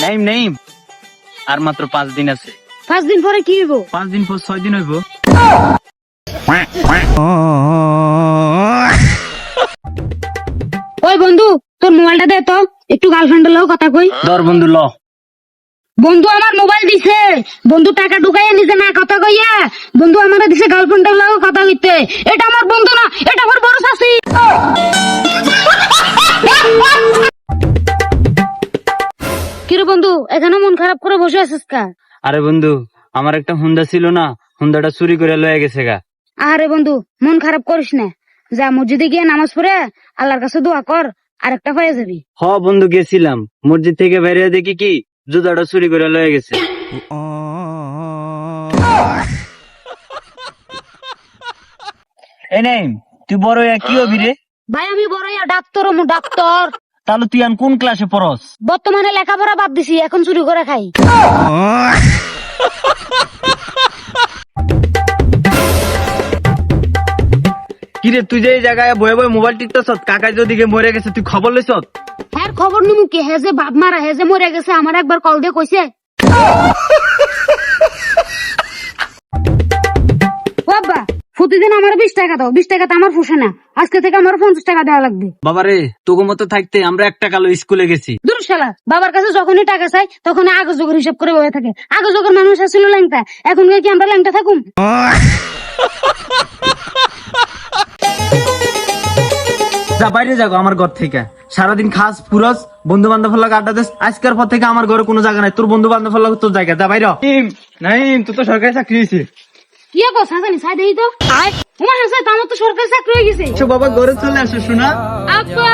নাইম নাইম, আর মাত্র 5 দিন আছে। 5 দিন পরে কি হইব? 5 দিন পর 6 দিন হইব। ওই বন্ধু, তোর মোবাইলটা দে তো, একটু গার্লফ্রেন্ডের লগে কথা কই। ধর বন্ধু ল। বন্ধু আমার মোবাইল দিছে, বন্ধু টাকা ঢুকাইয়া নিজে না কথা কইয়া বন্ধু আমারে দিছে গার্লফ্রেন্ডের লগে কথা কইতে। এটা আমার বন্ধু না, এটা আমার বড় শাশি। কিরে বন্ধু, এখানে মন খারাপ করে বসে আছিস কা? আরে বন্ধু, আমার একটা হুন্ডা ছিল না, হুন্ডাটা চুরি করে লয়ে গেছে গা। আরে বন্ধু, মন খারাপ করিস না, যা মসজিদে গিয়ে নামাজ পড়ে আল্লাহর কাছে দোয়া কর, আরেকটা পেয়ে যাবি। হ বন্ধু, গেছিলাম, মসজিদ থেকে বাইরে দেখি কি জুতাটা চুরি করে লয়ে গেছে। এই নাইম, তুই বড় হইয়া কি হবি রে? ভাই আমি বড় হইয়া ডাক্তার হমু, ডাক্তার। তাহলে তুই আন কোন ক্লাসে পড়স? বর্তমানে লেখাপড়া বাদ দিছি, এখন চুরি করে খাই। কিরে তুই যে এই জায়গায় বয়ে বয়ে মোবাইল টিপতেছ, কাকা যদি মরে গেছে তুই খবর লইছ? হ্যাঁ খবর নিমু কি, হে যে বাপ মারা, হে যে মরে গেছে, আমার একবার কল দিয়ে কইছে। বাবা প্রতিদিন আমার 20 টাকা দাও, 20 টাকা তো আমার ফুসে না, আজকে থেকে আমার 50 টাকা দেওয়া লাগবে। বাবারে, তোকে মতো থাকতে আমরা 1 টাকা লো স্কুলে গেছি। দূর শালা, বাবার কাছে যখনই টাকা চাই তখনই আগের যুগের হিসাব করে বয়ে থাকে। আগের যুগের মানুষ আসছিল ল্যাংটা, এখন কি আমরা ল্যাংটা থাকুম? যা বাইরে যাগো আমার ঘর থেকে, সারাদিন খাস পুরস, বন্ধু বান্ধব লাগে আড্ডা দিস। আজকের পর থেকে আমার ঘরে কোনো জায়গা নাই, তোর বন্ধু বান্ধব লাগে তোর জায়গা। যা বাইরে। নাইম, তুই তো সরকারি চাকরি হয়েছে। কি কস হাসানি, চাই দেই তো। আয় তোমার হাসে তো, আমার তো সরকারি চাকরি হয়ে গেছে। বাবা ঘরে চলে আসো শোনা। আব্বা